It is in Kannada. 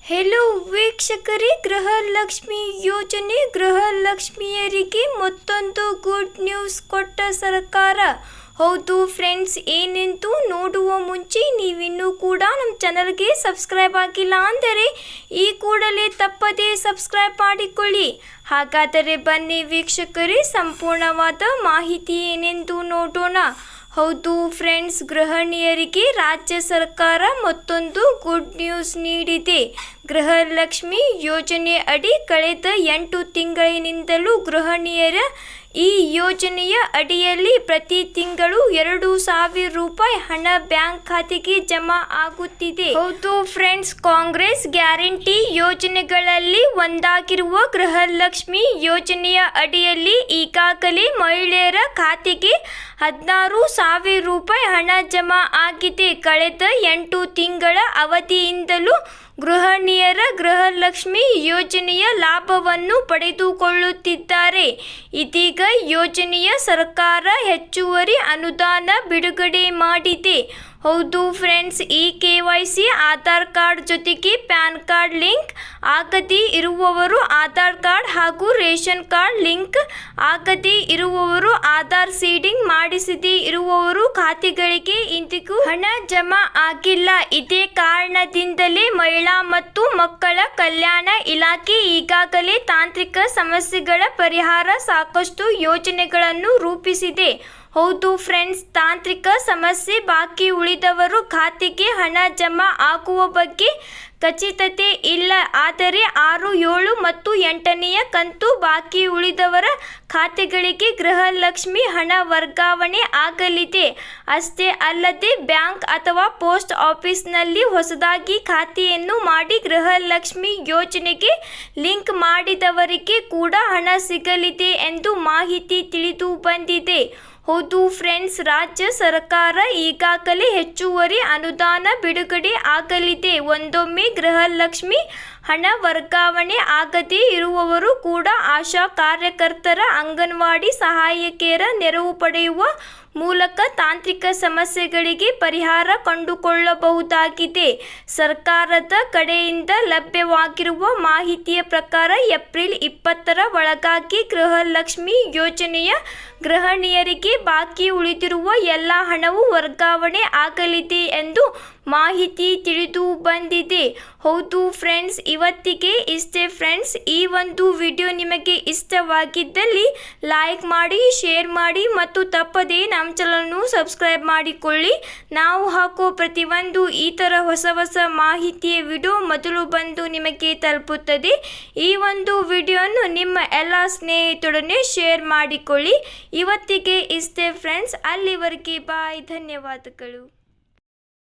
ಹೆಲೋ ವೀಕ್ಷಕರೇ, ಗೃಹಲಕ್ಷ್ಮಿ ಯೋಜನೆ ಗೃಹಲಕ್ಷ್ಮಿಯರಿಗೆ ಮತ್ತೊಂದು ಗುಡ್ ನ್ಯೂಸ್ ಕೊಟ್ಟ ಸರ್ಕಾರ. ಹೌದು ಫ್ರೆಂಡ್ಸ್, ಏನೆಂದು ನೋಡುವ ಮುಂಚೆ ನೀವಿನ್ನೂ ಕೂಡ ನಮ್ಮ ಚಾನಲ್ಗೆ ಸಬ್ಸ್ಕ್ರೈಬ್ ಆಗಿಲ್ಲ ಅಂದರೆ ಈ ಕೂಡಲೇ ತಪ್ಪದೇ ಸಬ್ಸ್ಕ್ರೈಬ್ ಮಾಡಿಕೊಳ್ಳಿ. ಹಾಗಾದರೆ ಬನ್ನಿ ವೀಕ್ಷಕರೇ, ಸಂಪೂರ್ಣವಾದ ಮಾಹಿತಿ ಏನೆಂದು ನೋಡೋಣ. ಹೌದು ಫ್ರೆಂಡ್ಸ್, ಗೃಹಿಣಿಯರಿಗೆ ರಾಜ್ಯ ಸರ್ಕಾರ ಮತ್ತೊಂದು ಗುಡ್ ನ್ಯೂಸ್ ನೀಡಿದೆ. ಗೃಹಲಕ್ಷ್ಮಿ ಯೋಜನೆ ಅಡಿ ಕಳೆದ 8 ತಿಂಗಳಿನಿಂದಲೂ ಗೃಹಿಣಿಯರ ಈ ಯೋಜನೆಯ ಅಡಿಯಲ್ಲಿ ಪ್ರತಿ ತಿಂಗಳು 2,000 ರೂಪಾಯಿ ಹಣ ಬ್ಯಾಂಕ್ ಖಾತೆಗೆ ಜಮಾ ಆಗುತ್ತಿದೆ. ಹೌದು ಫ್ರೆಂಡ್ಸ್, ಕಾಂಗ್ರೆಸ್ ಗ್ಯಾರಂಟಿ ಯೋಜನೆಗಳಲ್ಲಿ ಒಂದಾಗಿರುವ ಗೃಹಲಕ್ಷ್ಮಿ ಯೋಜನೆಯ ಅಡಿಯಲ್ಲಿ ಈಗಾಗಲೇ ಮಹಿಳೆಯರ ಖಾತೆಗೆ 16,000 ರೂಪಾಯಿ ಹಣ ಜಮಾ ಆಗಿದೆ. ಕಳೆದ 8 ತಿಂಗಳ ಅವಧಿಯಿಂದಲೂ ಗೃಹಿಣಿಯರ ಗೃಹಲಕ್ಷ್ಮಿ ಯೋಜನೆಯ ಲಾಭವನ್ನು ಪಡೆದುಕೊಳ್ಳುತ್ತಿದ್ದಾರೆ. ಇದೀಗ ಯೋಜನೆಯ ಸರ್ಕಾರ ಹೆಚ್ಚುವರಿ ಅನುದಾನ ಬಿಡುಗಡೆ ಮಾಡಿದೆ. ಹೌದು ಫ್ರೆಂಡ್ಸ್, ಈ KYC ಆಧಾರ್ ಕಾರ್ಡ್ ಜೊತೆಗೆ ಪ್ಯಾನ್ ಕಾರ್ಡ್ ಲಿಂಕ್ ಆಗದೇ ಇರುವವರು, ಆಧಾರ್ ಕಾರ್ಡ್ ಹಾಗೂ ರೇಷನ್ ಕಾರ್ಡ್ ಲಿಂಕ್ ಆಗದೇ ಇರುವವರು, ಆಧಾರ್ ಸೀಡಿಂಗ್ ಮಾಡಿಸದೇ ಇರುವವರು ಖಾತೆಗಳಿಗೆ ಇಂದಿಗೂ ಹಣ ಜಮಾ ಆಗಿಲ್ಲ. ಇದೇ ಕಾರಣದಿಂದಲೇ ಮಹಿಳಾ ಮತ್ತು ಮಕ್ಕಳ ಕಲ್ಯಾಣ ಇಲಾಖೆ ಈಗಾಗಲೇ ತಾಂತ್ರಿಕ ಸಮಸ್ಯೆಗಳ ಪರಿಹಾರ ಸಾಕಷ್ಟು ಯೋಜನೆಗಳನ್ನು ರೂಪಿಸಿದೆ. ಹೌದು ಫ್ರೆಂಡ್ಸ್, ತಾಂತ್ರಿಕ ಸಮಸ್ಯೆ ಬಾಕಿ ಉಳಿದವರು ಖಾತೆಗೆ ಹಣ ಜಮಾ ಆಗುವ ಬಗ್ಗೆ ಖಚಿತತೆ ಇಲ್ಲ. ಆದರೆ 6, 7 ಮತ್ತು 8ನೆಯ ಕಂತು ಬಾಕಿ ಉಳಿದವರ ಖಾತೆಗಳಿಗೆ ಗೃಹಲಕ್ಷ್ಮಿ ಹಣ ವರ್ಗಾವಣೆ ಆಗಲಿದೆ. ಅಷ್ಟೇ ಅಲ್ಲದೆ ಬ್ಯಾಂಕ್ ಅಥವಾ ಪೋಸ್ಟ್ ಆಫೀಸ್ನಲ್ಲಿ ಹೊಸದಾಗಿ ಖಾತೆಯನ್ನು ಮಾಡಿ ಗೃಹಲಕ್ಷ್ಮಿ ಯೋಜನೆಗೆ ಲಿಂಕ್ ಮಾಡಿದವರಿಗೆ ಕೂಡ ಹಣ ಸಿಗಲಿದೆ ಎಂದು ಮಾಹಿತಿ ತಿಳಿದು ಬಂದಿದೆ. ಹೌದು ಫ್ರೆಂಡ್ಸ್, ರಾಜ್ಯ ಸರ್ಕಾರ ಈಗಾಗಲೇ ಹೆಚ್ಚುವರಿ ಅನುದಾನ ಬಿಡುಗಡೆ ಆಗಲಿದೆ. ಒಂದೊಮ್ಮೆ ಗೃಹಲಕ್ಷ್ಮಿ ಹಣ ವರ್ಗಾವಣೆ ಆಗದೇ ಇರುವವರು ಕೂಡ ಆಶಾ ಕಾರ್ಯಕರ್ತರ, ಅಂಗನವಾಡಿ ಸಹಾಯಕಿಯರ ನೆರವು ಪಡೆಯುವ ಮೂಲಕ ತಾಂತ್ರಿಕ ಸಮಸ್ಯೆಗಳಿಗೆ ಪರಿಹಾರ ಕಂಡುಕೊಳ್ಳಬಹುದಾಗಿದೆ. ಸರ್ಕಾರದ ಕಡೆಯಿಂದ ಲಭ್ಯವಾಗಿರುವ ಮಾಹಿತಿಯ ಪ್ರಕಾರ ಏಪ್ರಿಲ್ 20ರ ಒಳಗಾಗಿ ಗೃಹಲಕ್ಷ್ಮಿ ಯೋಜನೆಯ ಗೃಹಿಣಿಯರಿಗೆ ಬಾಕಿ ಉಳಿದಿರುವ ಎಲ್ಲ ಹಣವು ವರ್ಗಾವಣೆ ಆಗಲಿದೆ ಎಂದು ಮಾಹಿತಿ ತಿಳಿದು ಬಂದಿದೆ. ಹೌದು ಫ್ರೆಂಡ್ಸ್, ಇವತ್ತಿಗೆ ಇಷ್ಟೇ ಫ್ರೆಂಡ್ಸ್. ಈ ಒಂದು ವಿಡಿಯೋ ನಿಮಗೆ ಇಷ್ಟವಾಗಿದ್ದಲ್ಲಿ ಲೈಕ್ ಮಾಡಿ, ಶೇರ್ ಮಾಡಿ ಮತ್ತು ತಪ್ಪದೇ ನಮ್ಮ ಚಾನಲ್ನ ಸಬ್ಸ್ಕ್ರೈಬ್ ಮಾಡಿಕೊಳ್ಳಿ. ನಾವು ಹಾಕೋ ಪ್ರತಿಯೊಂದು ಈ ಥರ ಹೊಸ ಮಾಹಿತಿಯ ವಿಡಿಯೋ ಮೊದಲು ಬಂದು ನಿಮಗೆ ತಲುಪುತ್ತದೆ. ಈ ಒಂದು ವಿಡಿಯೋನು ನಿಮ್ಮ ಎಲ್ಲ ಸ್ನೇಹಿತರೊಡನೆ ಶೇರ್ ಮಾಡಿಕೊಳ್ಳಿ. ಇವತ್ತಿಗೆ ಇಷ್ಟೇ ಫ್ರೆಂಡ್ಸ್. ಅಲ್ಲಿವರೆಗೆ ಬಾಯ್, ಧನ್ಯವಾದಗಳು.